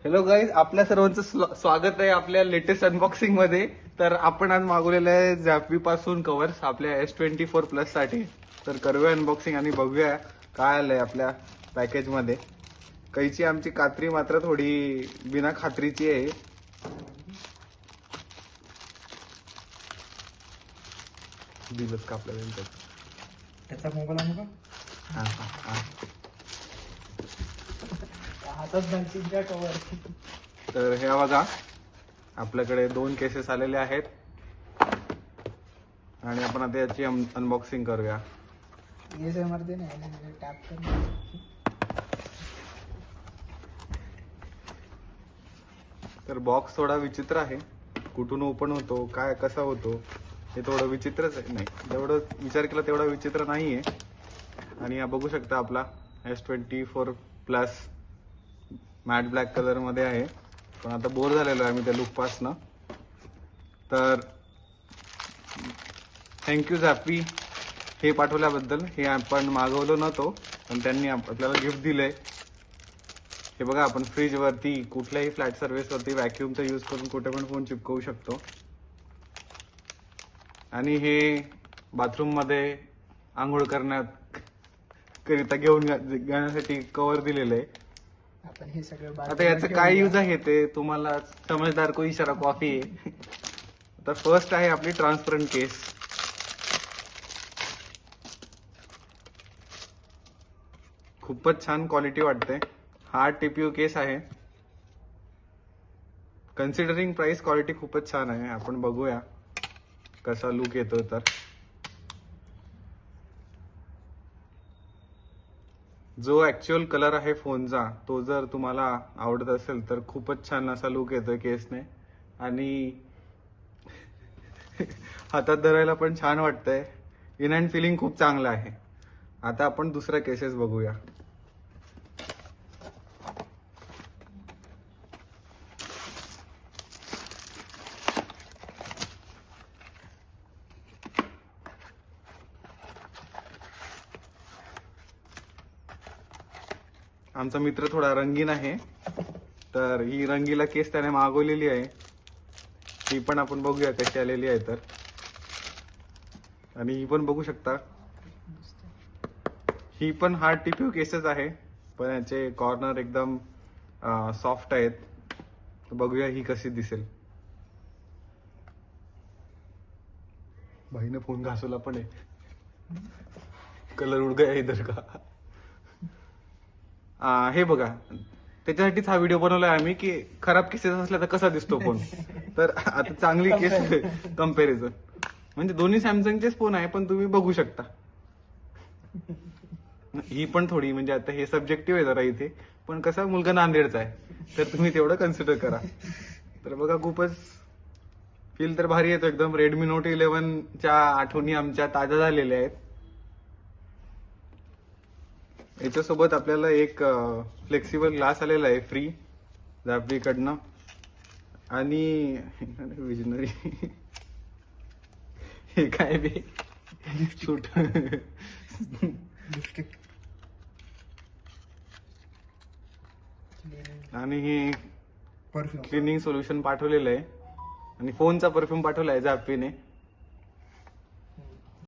Hello guys, आपल्या सर्वांचं स्वागत आहे आपल्या लेटेस्ट अनबॉक्सिंग मध्ये. तर आपण आज मागवलेलं आहे झॅपवी पासून कव्हर्स आपल्या S24+ साठी. तर करूया अनबॉक्सिंग आणि बघूया काय आलंय आपल्या पॅकेज मध्ये. कैची आमची कात्री मात्र थोडी बिना खात्रीची आहे. दिलंच का आपल्याला त्याचा मोबाईल आणू का? हा हा हा. हातात घालशील का कवर? तर हे बघा, आपल्याकडे 2 केसेस आलेले आहेत आणि आपण आता याची अनबॉक्सिंग करूया. ASMR दे ना, टॅप कर. तर बॉक्स थोडा विचित्र आहे, कुठून ओपन होतो काय कसा होतो हे थोडं विचित्रच आहे. नाही, जेवढं विचार केला तेवढा विचित्र नाहीये. आणि हा बघू शकता आपला S24+ मॅट ब्लॅक कलर मध्ये आहे. पण आता बोर झालेलो आहे आम्ही त्या लुकपासनं. तर थँक्यू झॅपवी हे पाठवल्याबद्दल. हे आपण मागवलं नव्हतो पण त्यांनी आपल्याला गिफ्ट दिलंय. हे बघा, आपण फ्रीज वरती कुठल्याही फ्लॅट सर्व्हिस वरती व्हॅक्यूमचा यूज करून कुठे पण फोन चिपकवू शकतो. आणि हे बाथरूम मध्ये आंघोळ करण्याकरिता घेऊन जाण्यासाठी कव्हर दिलेलं आहे. आपण हे सगळं आता याचं काय यूज आहे ते तुम्हाला समजदार को इशारा कॉफी आहे. तर फर्स्ट आहे आपली ट्रान्सपरंट केस. खूपच छान क्वालिटी वाटते. हार्ड TPU केस आहे. कन्सिडरिंग प्राइस क्वालिटी खूपच छान आहे. आपण बघूया कसा लुक येतो. तर जो ऍक्च्युअल कलर आहे फोनचा तो जर तुम्हाला आवडत असेल तर खूपच छान असा लुक येतोय केसने. आणि हातात धरायला पण छान वाटतंय. इन हँड फिलिंग खूप चांगलं आहे. आता आपण दुसऱ्या केसेस बघूया. आमचा मित्र थोडा रंगीन आहे, तर ही रंगीला केस त्याने मागवलेली आहे. ही पण आपण बघूया कशी आलेली आहे. तर आणि ही पण बघू शकता, ही पण हार्ड TPU केसेस आहे पण याचे कॉर्नर एकदम सॉफ्ट आहेत. तर बघूया ही कशी दिसेल. भाईने फोन घासवला पण आहे. कलर उड गया इधर का. हे बघा, त्याच्यासाठीच हा व्हिडिओ बनवलाय आम्ही की खराब केसेस असल्या तर कसा दिसतो फोन. तर आता चांगली केस कम्पॅरिझन म्हणजे दोन्ही सॅमसंगचेच फोन आहे पण तुम्ही बघू शकता. ही पण थोडी म्हणजे आता हे सब्जेक्टिव्ह आहे जरा इथे, पण कसा मुलगा नांदेडचा आहे तर तुम्ही तेवढं कन्सिडर करा. तर बघा, खूपच फील तर भारी येतो एकदम. Redmi Note 11च्या आठवणी आमच्या ताज्या झालेल्या आहेत. याच्यासोबत आपल्याला एक फ्लेक्सिबल ग्लास आलेला आहे फ्री झॅपवीकडनं. आणि विजनरी हे काय बे सूट आणि हे परफ्यूम क्लिनिंग सोल्युशन पाठवलेलं आहे आणि फोनचा परफ्यूम पाठवलाय झॅपवीने.